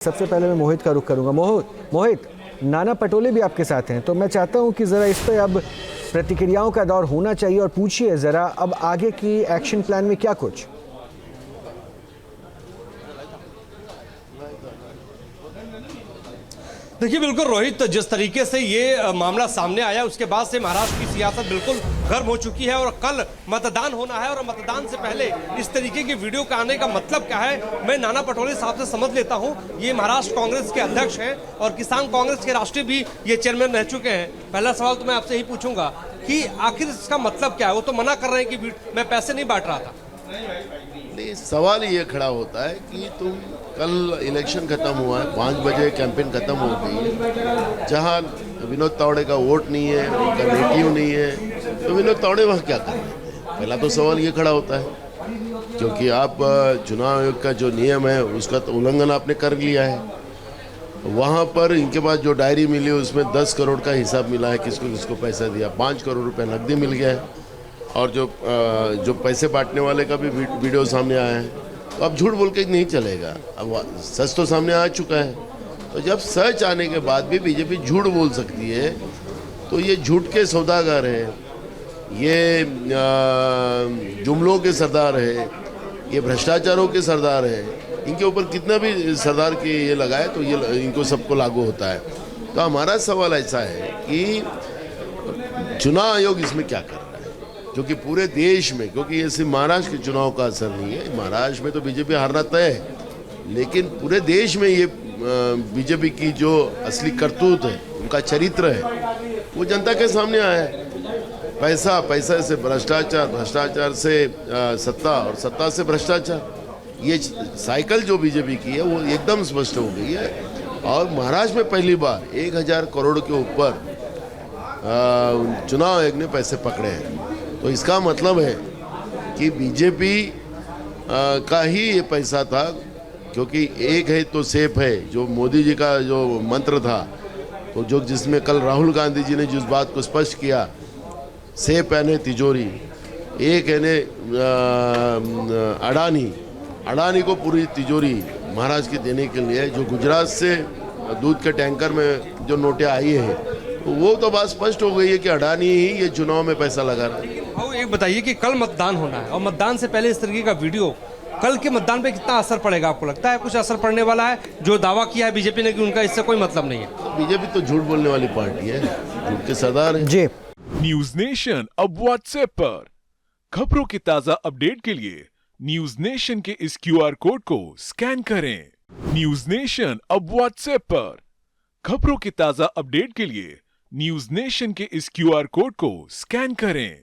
सबसे पहले मैं मोहित का रुख करूंगा। मोहित, नाना पटोले भी आपके साथ हैं, तो मैं चाहता हूं कि ज़रा इस पर अब प्रतिक्रियाओं का दौर होना चाहिए और पूछिए ज़रा अब आगे की एक्शन प्लान में क्या कुछ। देखिए बिल्कुल रोहित, जिस तरीके से ये मामला सामने आया उसके बाद से महाराष्ट्र की सियासत बिल्कुल गर्म हो चुकी है और कल मतदान होना है और मतदान से पहले इस तरीके की वीडियो का आने का मतलब क्या है, मैं नाना पटोले साहब से समझ लेता हूं। ये महाराष्ट्र कांग्रेस के अध्यक्ष हैं और किसान कांग्रेस के राष्ट्रीय भी ये चेयरमैन रह चुके हैं। पहला सवाल तो मैं आपसे यही पूछूंगा कि आखिर इसका मतलब क्या है। वो तो मना कर रहे हैं कि मैं पैसे नहीं बांट रहा था। नहीं, सवाल ये खड़ा होता है कि तुम कल इलेक्शन खत्म हुआ है, 5 बजे कैंपेन खत्म हो गई है, जहाँ विनोद तावड़े का वोट नहीं है, उनका नेटिव नहीं है, तो विनोद तावड़े वहाँ क्या कर रहे हैं? पहला तो सवाल ये खड़ा होता है, क्योंकि आप चुनाव आयोग का जो नियम है उसका तो उल्लंघन आपने कर लिया है। वहाँ पर इनके पास जो डायरी मिली उसमें 10 करोड़ का हिसाब मिला है, किसको किसको पैसा दिया, 5 करोड़ रुपये नकदी मिल गया है और जो पैसे बांटने वाले का भी वीडियो सामने आया है। तो अब झूठ बोल के नहीं चलेगा, अब सच तो सामने आ चुका है। तो जब सच आने के बाद भी बीजेपी झूठ बोल सकती है, तो ये झूठ के सौदागर है, ये जुमलों के सरदार है, ये भ्रष्टाचारों के सरदार है। इनके ऊपर कितना भी सरदार के ये लगाए तो ये इनको सबको लागू होता है। तो हमारा सवाल ऐसा है कि चुनाव आयोग इसमें क्या कर रहा है, क्योंकि पूरे देश में, क्योंकि ये सिर्फ महाराष्ट्र के चुनाव का असर नहीं है, महाराष्ट्र में तो बीजेपी हारना तय है, लेकिन पूरे देश में ये बीजेपी की जो असली करतूत है, उनका चरित्र है, वो जनता के सामने आया है। पैसा से भ्रष्टाचार, भ्रष्टाचार से सत्ता और सत्ता से भ्रष्टाचार, ये साइकिल जो बीजेपी की है वो एकदम स्पष्ट हो गई है। और महाराष्ट्र में पहली बार 1000 करोड़ के ऊपर चुनाव आयोग ने पैसे पकड़े हैं। तो इसका मतलब है कि बीजेपी का ही ये पैसा था, क्योंकि एक है तो सेफ है, जो मोदी जी का जो मंत्र था, तो जो जिसमें कल राहुल गांधी जी ने जिस बात को स्पष्ट किया, सेफ है ने तिजोरी, एक है ने अडानी को पूरी तिजोरी महाराष्ट्र की देने के लिए, जो गुजरात से दूध के टैंकर में जो नोटें आई हैं, तो वो तो बात स्पष्ट हो गई है कि अडानी ही ये चुनाव में पैसा लगा रहा है। और एक बताइए कि कल मतदान होना है और मतदान से पहले इस तरीके का वीडियो कल के मतदान पे कितना असर पड़ेगा? आपको लगता है कुछ असर पड़ने वाला है? जो दावा किया है बीजेपी ने कि उनका इससे कोई मतलब नहीं है। तो बीजेपी तो झूठ बोलने वाली पार्टी है, झूठ के सरदार है। जी, न्यूज नेशन अब व्हाट्सएप पर खबरों की ताजा अपडेट के लिए न्यूज नेशन के इस QR कोड को स्कैन करें। न्यूज नेशन अब व्हाट्सएप पर खबरों की ताजा अपडेट के लिए न्यूज नेशन के इस QR कोड को स्कैन करें।